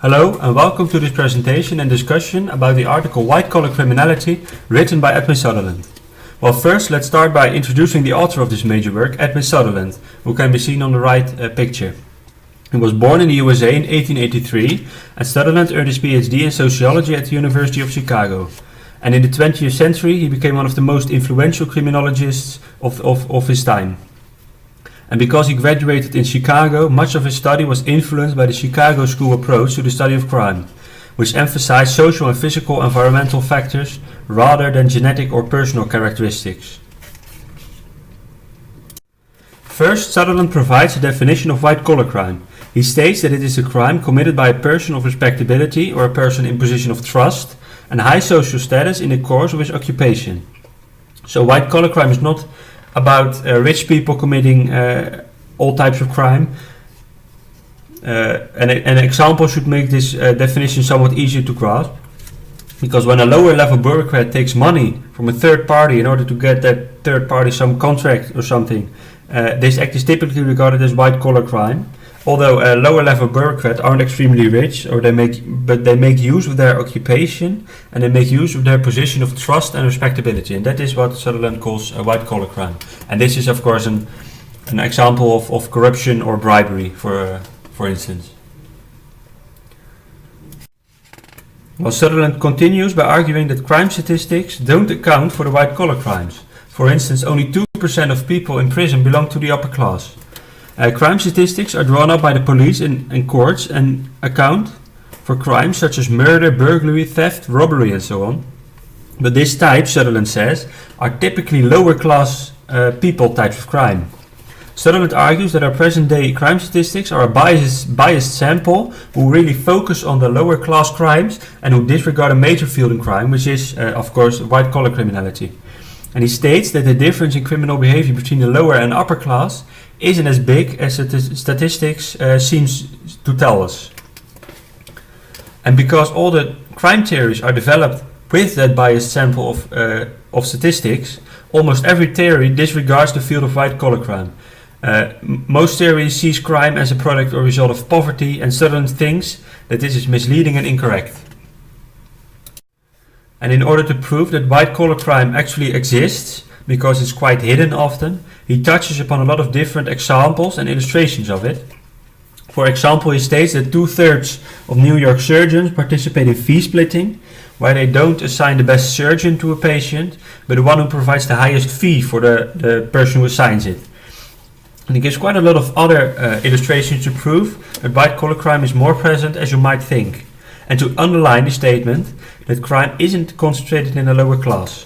Hello and welcome to this presentation and discussion about the article White Collar Criminality written by Edwin Sutherland. Well, first let's start by introducing the author of this major work, Edwin Sutherland, who can be seen on the right picture. He was born in the USA in 1883 and Sutherland earned his PhD in sociology at the University of Chicago. And in the 20th century he became one of the most influential criminologists of his time. And because he graduated in Chicago, much of his study was influenced by the Chicago School approach to the study of crime, which emphasized social and physical environmental factors rather than genetic or personal characteristics. First, Sutherland provides a definition of white-collar crime. He states that it is a crime committed by a person of respectability or a person in position of trust and high social status in the course of his occupation. So white-collar crime is not about rich people committing all types of crime. An example should make this definition somewhat easier to grasp. Because when a lower level bureaucrat takes money from a third party in order to get that third party some contract or something, this act is typically regarded as white collar crime. Although lower level bureaucrats aren't extremely rich, but they make use of their occupation and they make use of their position of trust and respectability, and that is what Sutherland calls a white collar crime. And this is of course an example of corruption or bribery, for instance. Well, Sutherland continues by arguing that crime statistics don't account for the white collar crimes. For instance, only 2% of people in prison belong to the upper class. Crime statistics are drawn up by the police and courts and account for crimes such as murder, burglary, theft, robbery and so on. But this type, Sutherland says, are typically lower class people types of crime. Sutherland argues that our present day crime statistics are a biased sample who really focus on the lower class crimes and who disregard a major field in crime, which is of course white collar criminality. And he states that the difference in criminal behavior between the lower and upper class isn't as big as statistics seems to tell us. And because all the crime theories are developed with that biased sample of statistics, almost every theory disregards the field of white collar crime. Most theories sees crime as a product or result of poverty, and Sutherland thinks that this is misleading and incorrect. And in order to prove that white collar crime actually exists, because it's quite hidden often, he touches upon a lot of different examples and illustrations of it. For example, he states that 2/3 of New York surgeons participate in fee splitting, where they don't assign the best surgeon to a patient, but the one who provides the highest fee for the person who assigns it. And he gives quite a lot of other illustrations to prove that white collar crime is more present as you might think, and to underline the statement that crime isn't concentrated in the lower class.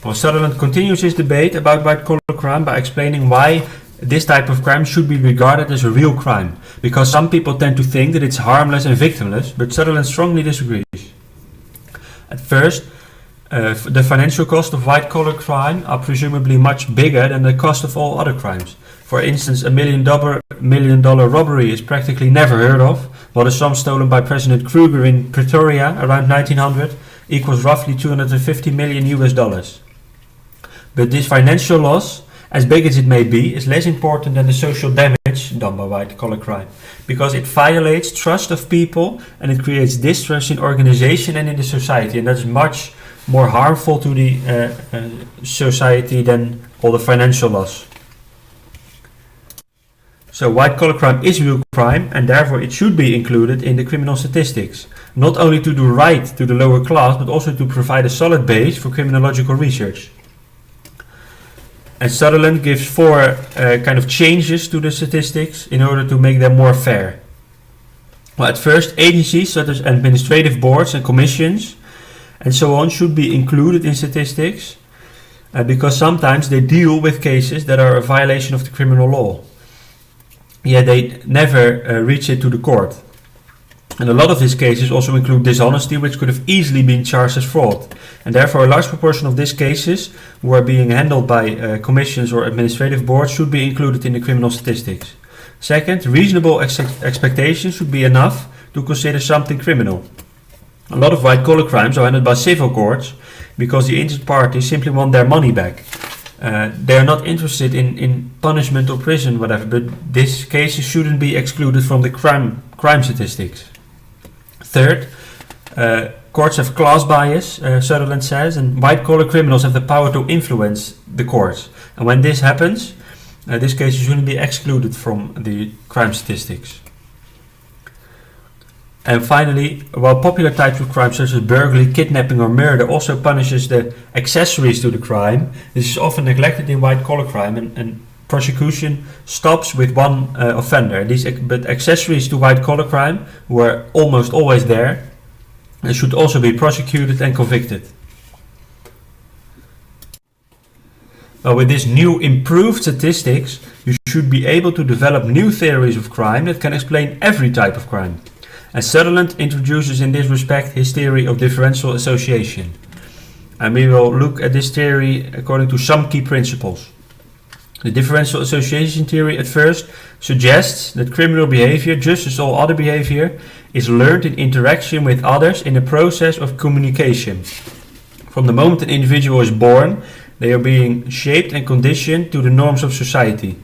Well, Sutherland continues his debate about white collar crime by explaining why this type of crime should be regarded as a real crime, because some people tend to think that it's harmless and victimless, but Sutherland strongly disagrees. At first, the financial cost of white collar crime are presumably much bigger than the cost of all other crimes. For instance, a $1 million robbery is practically never heard of, while the sum stolen by President Kruger in Pretoria around 1900 equals roughly $250 million US. But this financial loss, as big as it may be, is less important than the social damage done by white collar crime, because it violates trust of people and it creates distrust in organization and in the society, and that's much more harmful to the society than all the financial loss. So white collar crime is real crime, and therefore it should be included in the criminal statistics, not only to do right to the lower class, but also to provide a solid base for criminological research. And Sutherland gives 4 kind of changes to the statistics in order to make them more fair. Well, at first, agencies such as administrative boards and commissions and so on should be included in statistics because sometimes they deal with cases that are a violation of the criminal law. Yet they never reach it to the court. And a lot of these cases also include dishonesty, which could have easily been charged as fraud. And therefore a large proportion of these cases who are being handled by commissions or administrative boards should be included in the criminal statistics. Second, reasonable expectations should be enough to consider something criminal. A lot of white collar crimes are handled by civil courts because the injured parties simply want their money back. They are not interested in punishment or prison, whatever, but these cases shouldn't be excluded from the crime statistics. Third, courts have class bias, Sutherland says, and white-collar criminals have the power to influence the courts. And when this happens, these cases shouldn't be excluded from the crime statistics. And finally, while popular types of crime such as burglary, kidnapping or murder also punishes the accessories to the crime, this is often neglected in white-collar crime, and prosecution stops with one offender. But accessories to white-collar crime, who are almost always there, should also be prosecuted and convicted. With this new improved statistics, you should be able to develop new theories of crime that can explain every type of crime. And Sutherland introduces in this respect his theory of differential association. And we will look at this theory according to some key principles. The differential association theory at first suggests that criminal behavior, just as all other behavior, is learned in interaction with others in a process of communication. From the moment an individual is born, they are being shaped and conditioned to the norms of society.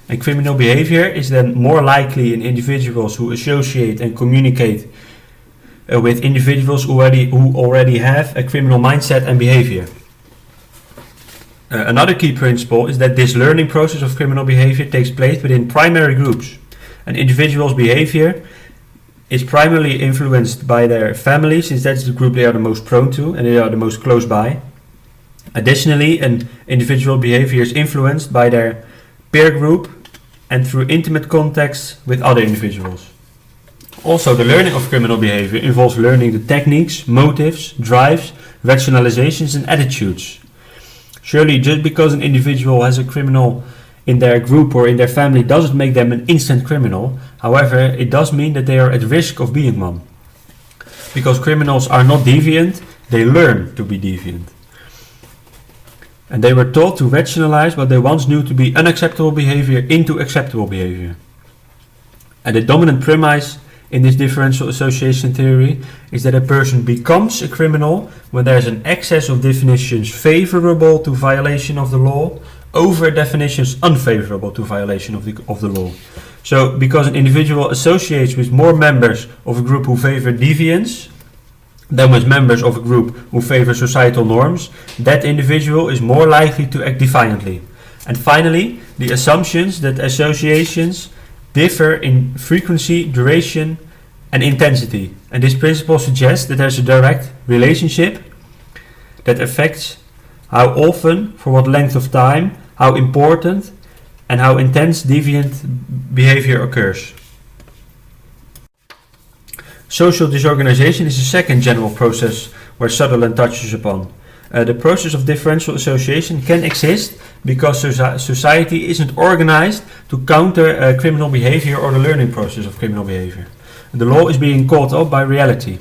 And criminal behavior is then more likely in individuals who associate and communicate with individuals who already have a criminal mindset and behavior. Another key principle is that this learning process of criminal behavior takes place within primary groups. An individual's behavior is primarily influenced by their family, since that's the group they are the most prone to and they are the most close by. Additionally, an individual behavior is influenced by their peer group and through intimate contacts with other individuals. Also, the learning of criminal behavior involves learning the techniques, motives, drives, rationalizations and attitudes. Surely, just because an individual has a criminal in their group or in their family doesn't make them an instant criminal. However, it does mean that they are at risk of being one. Because criminals are not deviant, they learn to be deviant. And they were taught to rationalize what they once knew to be unacceptable behavior into acceptable behavior. And the dominant premise in this differential association theory is that a person becomes a criminal when there is an excess of definitions favorable to violation of the law over definitions unfavorable to violation of the law. So, because an individual associates with more members of a group who favor deviance than with members of a group who favor societal norms, that individual is more likely to act defiantly. And finally, the assumptions that associations differ in frequency, duration, and intensity. And this principle suggests that there's a direct relationship that affects how often, for what length of time, how important, and how intense deviant behavior occurs. Social disorganization is the second general process where Sutherland touches upon. The process of differential association can exist because society isn't organized to counter criminal behavior or the learning process of criminal behavior. The law is being caught up by reality.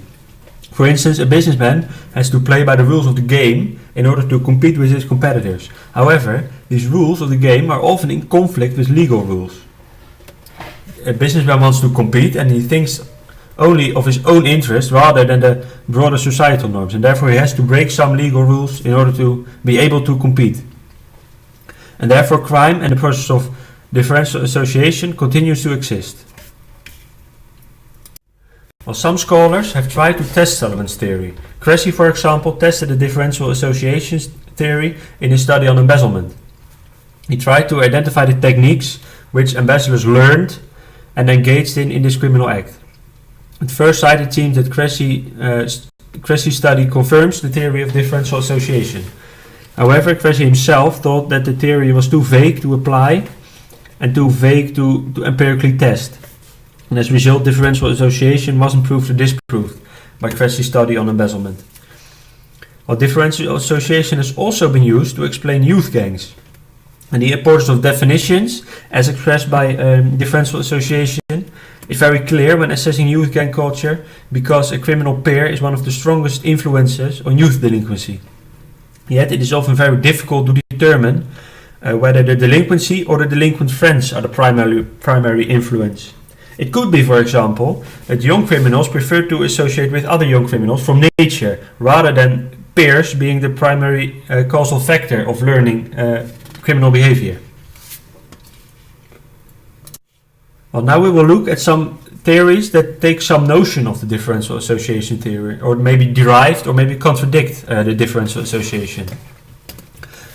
For instance, a businessman has to play by the rules of the game in order to compete with his competitors. However, these rules of the game are often in conflict with legal rules. A businessman wants to compete and he thinks only of his own interest rather than the broader societal norms, and therefore he has to break some legal rules in order to be able to compete. And therefore crime and the process of differential association continues to exist. Well, some scholars have tried to test Sutherland's theory. Cressy, for example, tested the differential associations theory in his study on embezzlement. He tried to identify the techniques which embezzlers learned and engaged in this criminal act. At first sight, it seems that Cressy's study confirms the theory of differential association. However, Cressy himself thought that the theory was too vague to apply and too vague to empirically test. And as a result, differential association wasn't proved or disproved by Cressy's study on embezzlement. Well, differential association has also been used to explain youth gangs. And the importance of definitions, as expressed by differential association, is very clear when assessing youth gang culture, because a criminal peer is one of the strongest influences on youth delinquency. Yet it is often very difficult to determine whether the delinquency or the delinquent friends are the primary influence. It could be, for example, that young criminals prefer to associate with other young criminals from nature rather than peers being the primary causal factor of learning criminal behavior. Well, now we will look at some theories that take some notion of the differential association theory, or maybe derived or maybe contradict the differential association.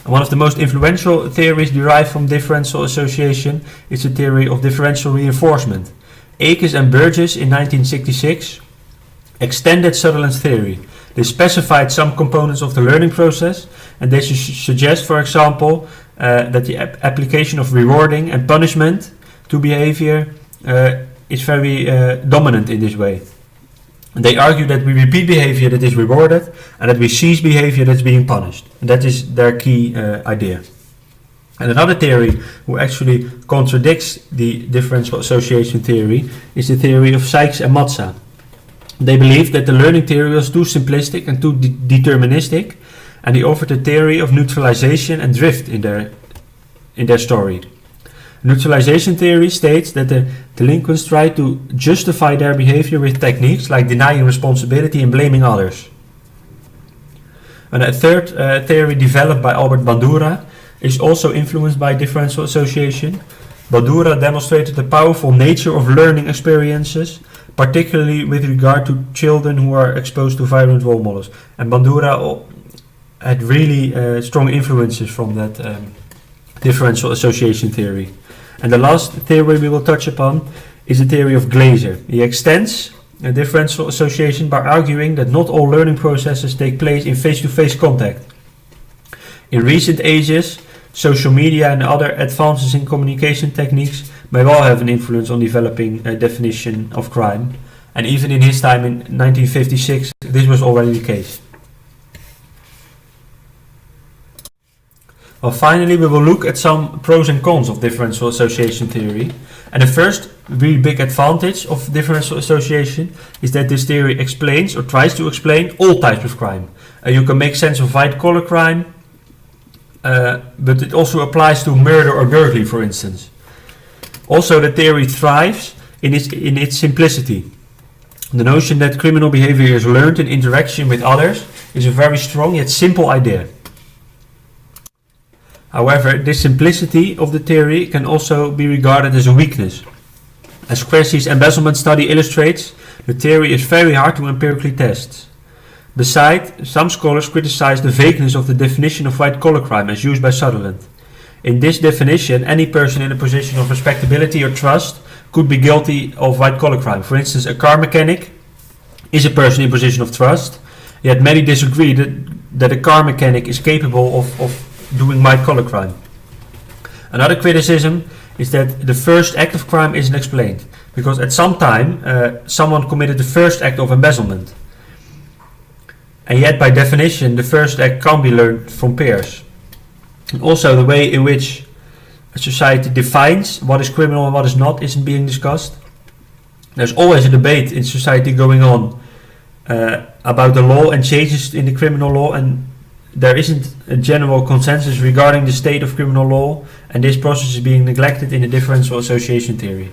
And one of the most influential theories derived from differential association is the theory of differential reinforcement. Akers and Burgess in 1966 extended Sutherland's theory. They specified some components of the learning process, and they suggest, for example, that the application of rewarding and punishment to behavior is very dominant in this way. They argue that we repeat behavior that is rewarded and that we cease behavior that's being punished. And that is their key idea. And another theory who actually contradicts the differential association theory is the theory of Sykes and Matza. They believed that the learning theory was too simplistic and too deterministic, and they offered a theory of neutralization and drift in their story. Neutralization theory states that the delinquents try to justify their behavior with techniques like denying responsibility and blaming others. And a third theory developed by Albert Bandura is also influenced by differential association. Bandura demonstrated the powerful nature of learning experiences, particularly with regard to children who are exposed to violent role models. And Bandura had really strong influences from that differential association theory. And the last theory we will touch upon is the theory of Glaser. He extends a differential association by arguing that not all learning processes take place in face-to-face contact. In recent ages, social media and other advances in communication techniques may well have an influence on developing a definition of crime. And even in his time in 1956, this was already the case. Well, finally, we will look at some pros and cons of differential association theory. And the first really big advantage of differential association is that this theory explains or tries to explain all types of crime. You can make sense of white-collar crime, but it also applies to murder or burglary, for instance. Also, the theory thrives in its simplicity. The notion that criminal behavior is learned in interaction with others is a very strong yet simple idea. However, this simplicity of the theory can also be regarded as a weakness. As Cressey's embezzlement study illustrates, the theory is very hard to empirically test. Besides, some scholars criticize the vagueness of the definition of white-collar crime as used by Sutherland. In this definition, any person in a position of respectability or trust could be guilty of white-collar crime. For instance, a car mechanic is a person in position of trust, yet many disagree that a car mechanic is capable of doing white-collar crime. Another criticism is that the first act of crime isn't explained, because at some time someone committed the first act of embezzlement. And yet, by definition, the first act can't be learned from peers. And also, the way in which a society defines what is criminal and what is not isn't being discussed. There's always a debate in society going on about the law and changes in the criminal law, and there isn't a general consensus regarding the state of criminal law, and this process is being neglected in the differential association theory.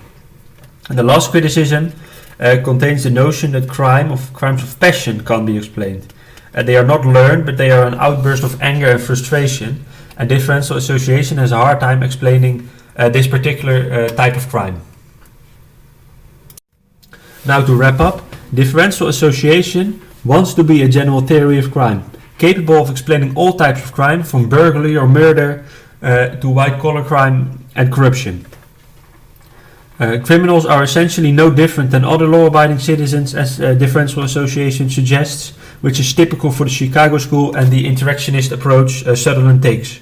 And the last criticism contains the notion that crimes of passion can't be explained. They are not learned, but they are an outburst of anger and frustration, and differential association has a hard time explaining this particular type of crime. Now to wrap up, differential association wants to be a general theory of crime, capable of explaining all types of crime, from burglary or murder to white-collar crime and corruption. Criminals are essentially no different than other law-abiding citizens, as differential association suggests, which is typical for the Chicago School and the interactionist approach Sutherland takes.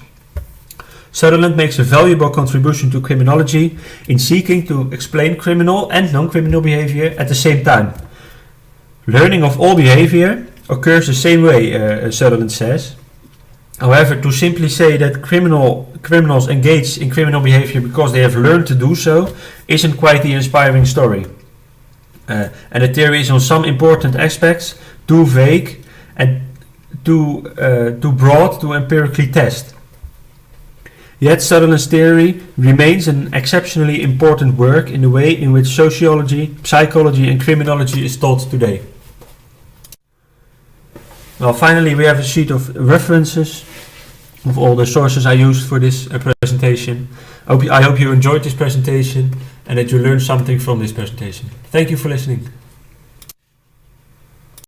Sutherland makes a valuable contribution to criminology in seeking to explain criminal and non-criminal behavior at the same time. Learning of all behavior occurs the same way, Sutherland says. However, to simply say that criminals engage in criminal behavior because they have learned to do so isn't quite the inspiring story. And the theory is on some important aspects too vague and too broad to empirically test. Yet Sutherland's theory remains an exceptionally important work in the way in which sociology, psychology and criminology is taught today. Well, finally, we have a sheet of references of all the sources I used for this presentation. I hope you enjoyed this presentation and that you learned something from this presentation. Thank you for listening.